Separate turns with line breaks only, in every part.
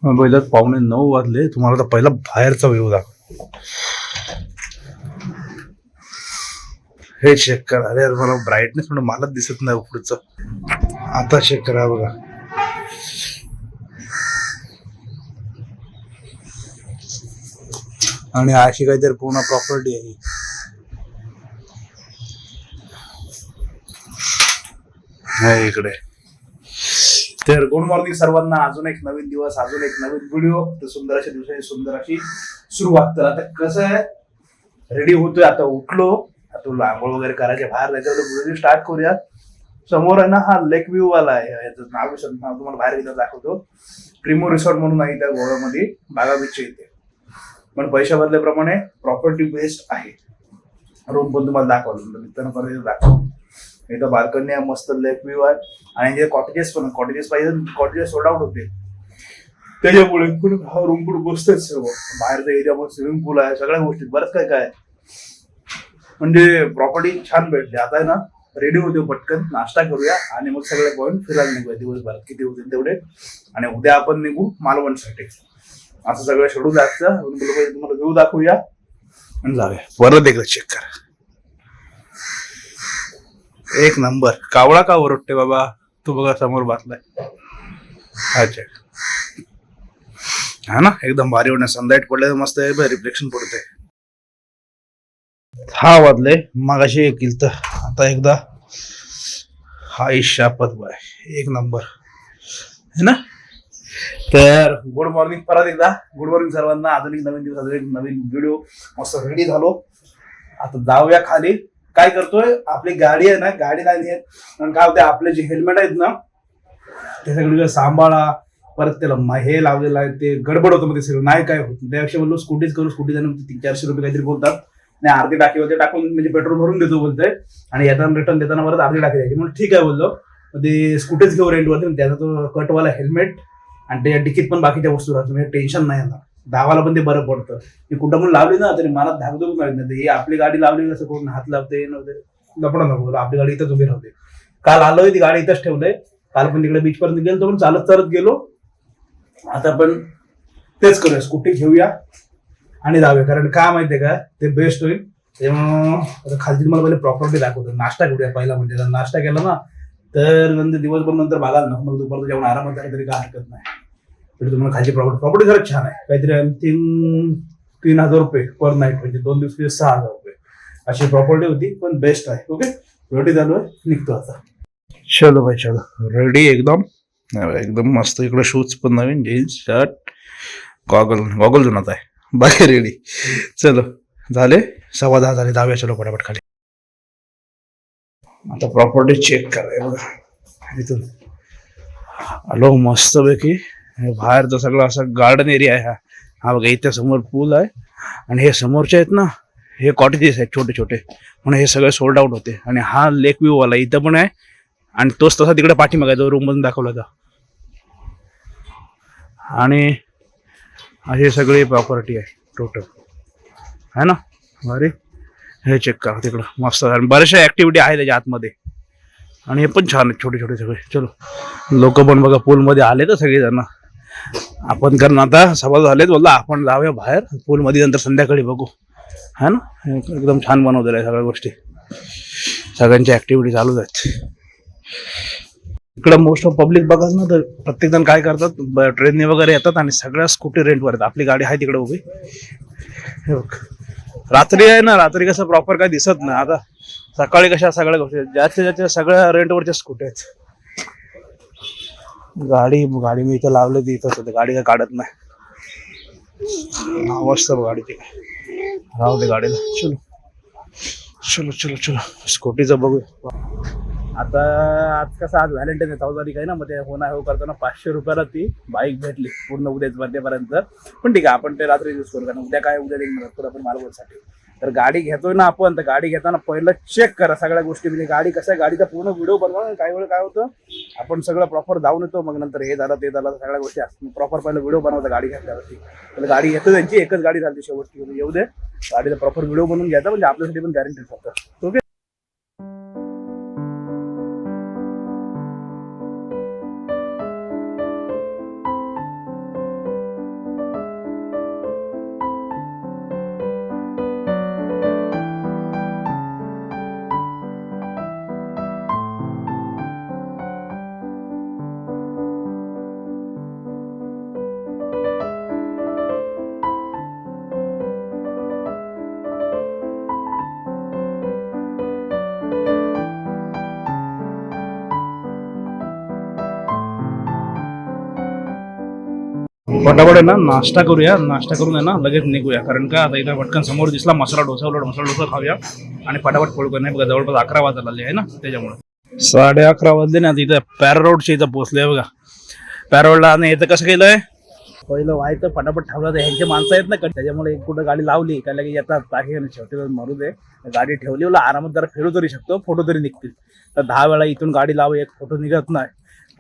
पहिलं 8:45 वाजले. तुम्हाला तर पहिला बाहेरचा व्ह्यू दाखव. हे चेक करा. अरे यार मला ब्राईटनेस म्हणून मलाच दिसत नाही पुढचं. आता चेक करा बघा. आणि अशी काहीतरी पूर्ण प्रॉपर्टी आहे. इकडे तर गुड मॉर्निंग सर्वांना. अजून एक नवीन दिवस, अजून एक नवीन व्हिडिओ. तर सुंदर अशा दिवसाची सुंदर अशी सुरुवात. तर आता कसं आहे, रेडी होतोय. आता उठलो. आता आंघोळ वगैरे करायचे, बाहेर जायचं. व्हिडिओ स्टार्ट करूया. समोर आहे ना हा लेक व्ह्यू वाला आहे. याचं नाव तुम्हाला बाहेर गेलं दाखवतो. प्रिमो रिसॉर्ट म्हणून आहे त्या गोव्यामध्ये, बागा बीचच्या इथे. पण पैशा बदल्याप्रमाणे प्रॉपर्टी बेस्ड आहे. रूम पण तुम्हाला दाखवलं, मित्रांनो परत दाखव. इथं बाल्कनी आहे, मस्त लेक व्ह्यू आहे. आणि जे कॉटेजेस पण, कॉटेजेस पाहिजे, कॉटेजेस सोल्ड आउट होते. त्याच्यामुळे रूम कुठे बसतेच सर्व. बाहेरचा एरियामध्ये स्विमिंग पूल आहे, सगळ्या गोष्टी, बरंच काय काय. म्हणजे प्रॉपर्टी छान भेटली. आता आहे ना रेडी होते, पटकन नाश्ता करूया आणि मग सगळे पॉईंट फिरायला निघूया दिवसभरात, किती होतील तेवढे. आणि उद्या आपण निघू मालवणसाठी. असं सगळं शेड्यूल आजचं. तुम्हाला व्ह्यू दाखवूया आणि जाऊया. परत एकदा चेक करा. एक नंबर. कावळा का ओरडते बाबा? तू बघा समोर बसलाय. अच्छा हा ना, एकदम भारी होणार. सनलाईट पडले मस्त आहे, रिफ्लेक्शन पडते. 6 वाजले. मग अशी येईल तर आता एकदा हाय शापत बाय. एक नंबर है ना. तर गुड मॉर्निंग परत एकदा. गुड मॉर्निंग सर्वांना. अजून एक नवीन दिवस, अजून एक नवीन व्हिडिओ. मस्त रेडी झालो. आता जाऊया खाली. काय करतोय, आपली गाडी आहे ना, गाडी नाही येत. कारण काय होते, आपले जे हेल्मेट आहेत ना ते सगळं सांभाळा. परत त्याला हे लावलेलं आहे, ते गडबड होतं मध्ये सगळं, नाही काय होत. त्यापेक्षा म्हणलो स्कूटीच करू. स्कूटी जाणं 300-400 रुपये काहीतरी बोलतात. आणि अर्धी टाकी होते टाकून, म्हणजे पेट्रोल भरून देतो बोलतोय. आणि येताना रिटर्न देताना परत अर्धी टाकी द्यायची. म्हणून ठीक आहे बोललो. ते स्कूटीच घेऊ रेंटवरती. त्याचा तो कटवाला हेल्मेट आणि त्याच्या डिकीत पण बाकीच्या वस्तू राहतात. म्हणजे टेन्शन नाही येणार. धावाला पण ते बरं पडतं. मी कुठं पण लावली ना तरी मला धाकधूक माहित नाही. हे आपली गाडी लावली कसं कोण हात लावते नव्हते, लपडा नको. आपली गाडी इथंच उभी राहते. काल आलोय, ती गाडी इथंच ठेवलंय. काल पण तिकडे बीच पर्यंत गेलो, पण चालत गेलो. आता पण तेच करूया, स्कूटी घेऊया आणि जाऊया. कारण काय माहितीये का, ते बेस्ट होईल. तेव्हा खालची तुम्हाला पहिले प्रॉपर्टी दाखवतो. नाश्ता करूया पहिला. म्हणजे नाश्ता केला ना तर नंतर दिवसभर नंतर बघाल ना, मग दुपारचं जेवण आरामात झालं तरी काय हरकत नाही. तर तुम्हाला खालची प्रॉपर्टी खरंच छान आहे. काहीतरी 3,000 रुपये पर नाईट, म्हणजे 2 दिवस 6,000 रुपये अशी प्रॉपर्टी होती. पण बेस्ट आहे. ओके, रेडी झालोय, निघतो आता. चलो भाई चलो. रेडी एकदम एकदम मस्त. इकडे शूज पण नवीन, जीन्स शर्ट, गॉगल जुनात आहे. बाकी रेडी. चलो झाले 10:15 झाले. जाऊया चलो पटापट खाली. आता प्रॉपर्टी चेक करा. बघा इथून आलो मस्त पैकी. बाहेर तर सगळं असं गार्डन एरिया आहे. हा बघा, इथे समोर पूल आहे. आणि हे समोरचे आहेत ना, हे कॉटेजेस आहेत छोटे छोटे. म्हणून हे सगळे सोल्ड आउट होते. आणि हा लेक व्ह्यू वाला इथं पण आहे. आणि तोच तसा तिकडे पाठीमागा जो रूम मधून दाखवला होता. आणि अशी सगळी प्रॉपर्टी आहे टोटल, है ना. भारी. हे चेक करा तिकडं मस्त. आणि बऱ्याचशा ऍक्टिव्हिटी आहे त्याच्या आतमध्ये. आणि हे पण छान आहेत छोटे छोटे सगळे. चलो लोक पण बघा पूलमध्ये आले तर सगळेजण. आपण कारण आता सभा झालेत, बोलला आपण जाऊया बाहेर पूलमध्ये, नंतर संध्याकाळी बघू, है ना. एकदम छान बनवलेलं आहे सगळ्या गोष्टी. सगळ्यांच्या ऍक्टिव्हिटी चालूच आहेत. इकडं मोस्ट ऑफ पब्लिक बघा ना, तर प्रत्येक जण काय करतात, ट्रेनने वगैरे येतात आणि सगळ्या स्कूटी रेंटवर येतात. आपली गाडी आहे तिकडे उभी. हे बघ, रात्री आहे ना, रात्री कसं प्रॉपर काय दिसत नाही. आता सकाळी कशा सगळ्या गोष्टी, ज्याच्या सगळ्या रेंटवरच्या स्कूटी आहेत. गाडी मी इथं लावले ती इथंच होते. गाडी काय काढत नाही. मस्त गाडीची, राहू दे गाडीला. चलो चलो चलो चलो स्कूटीचं बघूया. आता आज कसं, आज व्हॅलेंटाईन 14 तारीख आहे ना. मग ते हो करताना 500 रुपयाला ती बाईक भेटली पूर्ण उद्याच बर्थडेपर्यंत. पण ठीक आहे, आपण ते रात्री यूज करू. कारण उद्या काय, उद्या देईल आपण मालवणसाठी. तर गाडी घेतोय ना आपण, तर गाडी घेताना पहिलं चेक करा सगळ्या गोष्टी. म्हणजे गाडी कसं आहे, गाडीचा पूर्ण व्हिडिओ बनवा. काही वेळ काय होतं, आपण सगळं प्रॉपर जाऊन येतो, मग नंतर हे झालं ते झालं, सगळ्या गोष्टी असतात. प्रॉपर पहिलं व्हिडिओ बनवता गाडी घेतल्यावरती. तर गाडी घेतो त्यांची एकच गाडी झाली शेवटची. येऊ दे, गाडीचा प्रॉपर व्हिडिओ बनवून घ्यायचा, म्हणजे आपल्यासाठी पण गॅरंटी फक्त. ओके. पटापट आहे ना नाश्ता करूया, नाश्ता करून आहे ना लगेच निघूया. कारण का आता इथं पटकन समोर दिसला मसाला डोसा, उलट मसाला डोसा खाऊया आणि पटापट पळू. नाही बघा जवळपास 11 वाजायला आले आहे ना, त्याच्यामुळे 11:30 वाजले ना. इथं पॅरा रोडच्या इथं पोहोचले बघा. पॅरा रोडला आणि इथं कसं केलंय, पहिलं व्हायचं पटापट ठेवलं तर ह्यांचे माणसं आहेत ना, त्याच्यामुळे एक कुठं गाडी लावली काय की येतात बाकी शेवटी मारू दे. गाडी ठेवली मला आरामात जरा फिरू तरी शकतो, फोटो तरी निघतील. तर 10 वेळा इथून गाडी लावू, एक फोटो निघत नाही.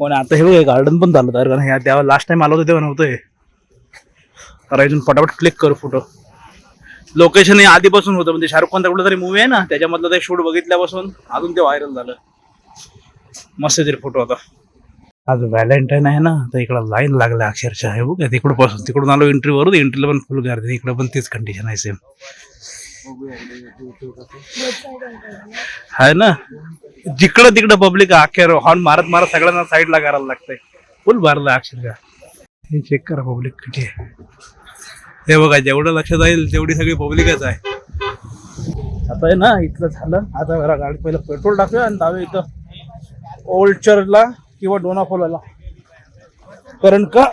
पण आता हे बघ गार्डन पण झालं तर, कारण ह्या तेव्हा लास्ट टाइम आलो होतो तेव्हा नव्हतं हे. तर इथून पटापट क्लिक करू फोटो. लोकेशन हे आधीपासून होतं, म्हणजे शाहरुख खानचा कुठला तरी मूवी आहे ना, त्याच्यामधलं ते शूट बघितल्यापासून अजून ते व्हायरल झालं. मस्त तरी फोटो होता. आज व्हॅलेंटाईन आहे ना, तर इकडं लाईन लागल्या अक्षरशः आहे बघ. तिकडून आलो एंट्रीवर, एंट्रीला पण फुल गर्दी, इकडे पण तीच कंडिशन आहे सेम आहे ना. जिकडं तिकडं पब्लिक अखेर हॉर्न मारत मारत सगळ्यांना साईडला करायला लागतंय. फुल भरलं अक्षरशः. हे चेक करा पब्लिक किती आहे. हे बघा जेवढं लक्षात येईल तेवढी सगळी पब्लिकच आहे. आता आहे ना इथलं झालं. आता जरा गाडी पहिलं पेट्रोल टाकूया आणि जाऊया इथं ओल्ड चर्चला किंवा डोनापोलाला. कारण का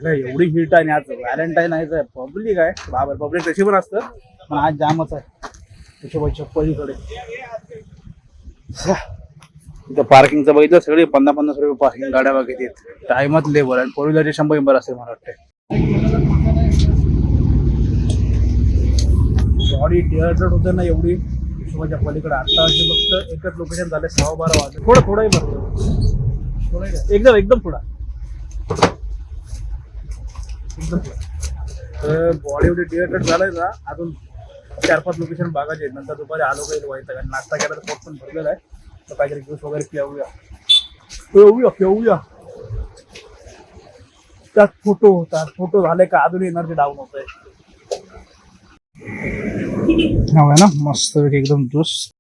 एवढी हीट आहे. आज व्हॅलेंटाईन आहे, पब्लिक आहे बाबर. पब्लिक तशी पण असतं, पण आज जामच आहे त्याच्या पलीकडे. इथं पार्किंगचं बघितलं, सगळे 50-50 रुपये पार्किंग गाड्या बघित. टायमात लेबर आणि 4 व्हीलरचे 100 असेल मला वाटते. बॉडी डिहायड्रेट होते ना एवढी हिशोबाच्या पलीकडे. आता फक्त एकच लोकेशन झाले 12:15 वाजले. थोडंही भरतो एकदम एकदम पुढा एकदम पुढा. तर बॉडी एवढी डिहायड्रेट झालंय ना, अजून 4-5 लोकेशन बघायचे. नंतर दुपारी आलो काही व्हायचं, कारण नाश्ता केला तर पोट पण भरलेला आहे. तर काहीतरी ज्यूस वगैरे पिऊया. त्यात फोटो झाले का अजून एनर्जी डाऊन होत आहे ना. मस्त एकदम ज्यूस.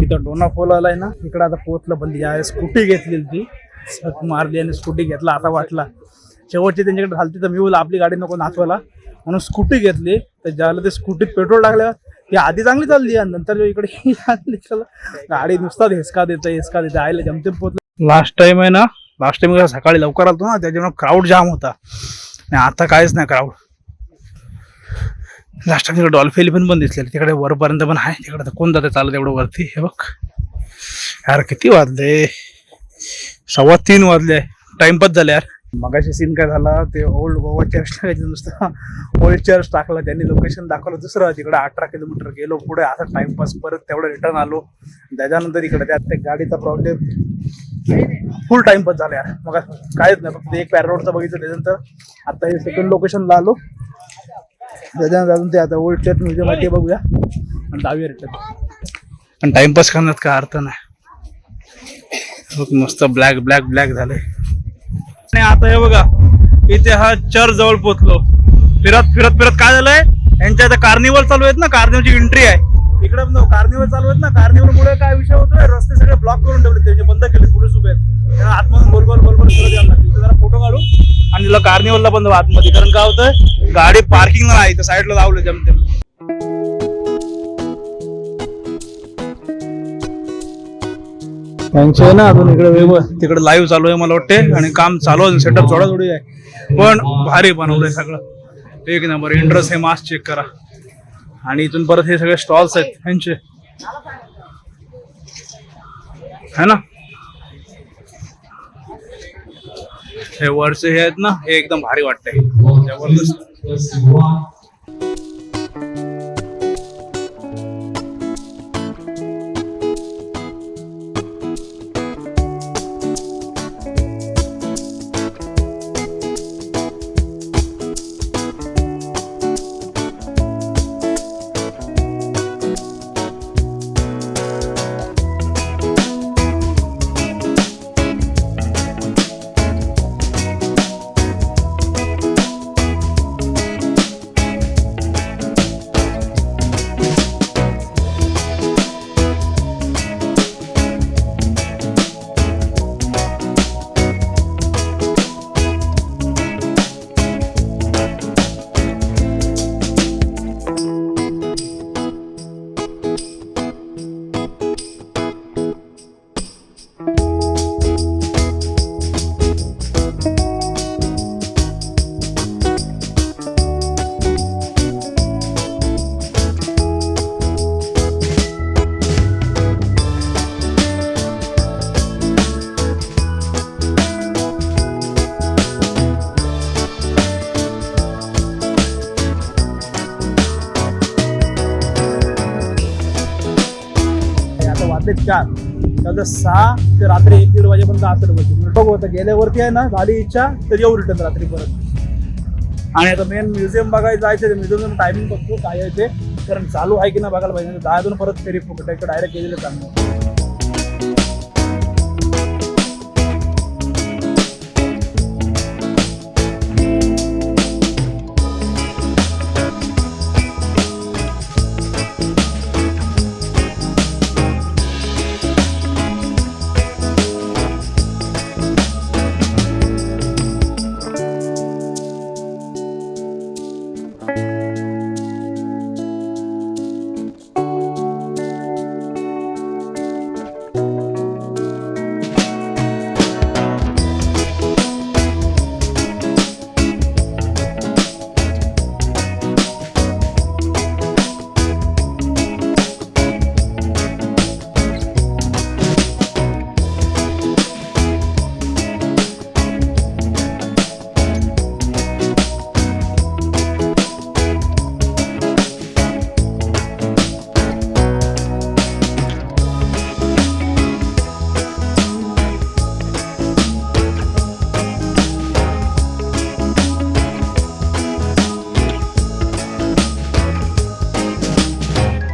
इथं डोनापोलाला आहे ना, इकडं आता पोहोचलं. पण या स्कूटी घेतलेली ती सक मारली आणि स्कूटी घेतला. आता वाटला शेवटची त्यांच्याकडे झालती तर मी बोल आपली गाडी नको नाचवायला म्हणून स्कूटी घेतली. तर ज्याला ते स्कूटीत पेट्रोल टाकलं ती आधी चांगली चालली आणि नंतर इकडे गाडी नुसता हिसका देते आयला जमते पोहोचलं. लास्ट टाइम आहे ना, लास्ट टाइम सकाळी लवकर आलतो ना, त्याच्यामुळे क्राऊड जाम होता आणि आता काहीच नाही क्राऊड. लास्ट टाइम तिकडे डॉल्फिन एलिफंट पण दिसलेले, तिकडे वरपर्यंत पण आहे. तिकडे तर कोण जाते चालत एवढं वरती. हे बघ यार किती वाजले, 3:15 वाजले. टाइमपास झाले यार. मगाशी सीन काय झाला, ते ओल्ड गोवा चर्च टाकायचं नुसतं ओल्ड चर्च टाकला त्यांनी. लोकेशन दाखवलं दुसरं, तिकडे 18 किलोमीटर गेलो पुढे. आता टाइमपास परत तेवढं रिटर्न आलो. त्याच्यानंतर इकडे त्यात गाडीचा प्रॉब्लेम, फुल टाइमपास झाला यार. मग काहीच नाही, फक्त एक पॅरा रोडचं बघितलं. त्याच्यानंतर आता हे सेकंड लोकेशनला आलो. त्याच्यानंतर अजून ते आता ओल्ड चर्च म्युझियम आहे ते बघूया आणि जाऊया रिटर्न. पण टाइमपास करण्यात काय अर्थ नाही. मस्त ब्लॅक झाले. आणि आता हे बघा इथे हा चर्च जवळ पोहोचलो. फिरत काय झालंय, यांच्या आता कार्निवल चालू आहेत ना, कार्निवलची एंट्री आहे इकडे. कार्निवल चालू आहेत ना, कार्निवल मुळे काय विषय होतोय, रस्ते सगळे ब्लॉक करून ठेवले, त्याचे बंद केले. पोलीस उभे आहेत, आतमधून गोलगोल करत यायला लागते. जरा फोटो काढू आणि तिला कार्निवलला बंद आतमध्ये. कारण काय होतंय, गाडी पार्किंगला नाही तर साईडला लावले जमते. त्यांचे आहे ना अजून इकडे वेगळं तिकडे लाईव्ह चालू आहे मला वाटते, आणि काम चालू आहे. सेटअप थोडी आहे पण भारी बनवलंय सगळं. एक नंबर. इंटरेस्ट हे मास्क चेक करा. आणि इथून परत हे सगळे स्टॉल्स आहेत ह्यांचे है ना. हे वरचे हे आहेत ना, हे एकदम भारी वाटतंय, जबरदस्त.
4 त्यानंतर 6 ते रात्री 1-1:30 वाजेपर्यंत असेल बघ. बघू आता गेल्यावरती आहे ना, झाली इच्छा तर येऊ रिटर्न रात्री परत. आणि आता मेन म्युझियम बघायला जायचं, म्युझियम टायमिंग बघतो काय आहे ते, कारण चालू आहे की नाही बघायला पाहिजे. 10 परत फेरी फुकट डायरेक्ट गेलेलं चांगलं.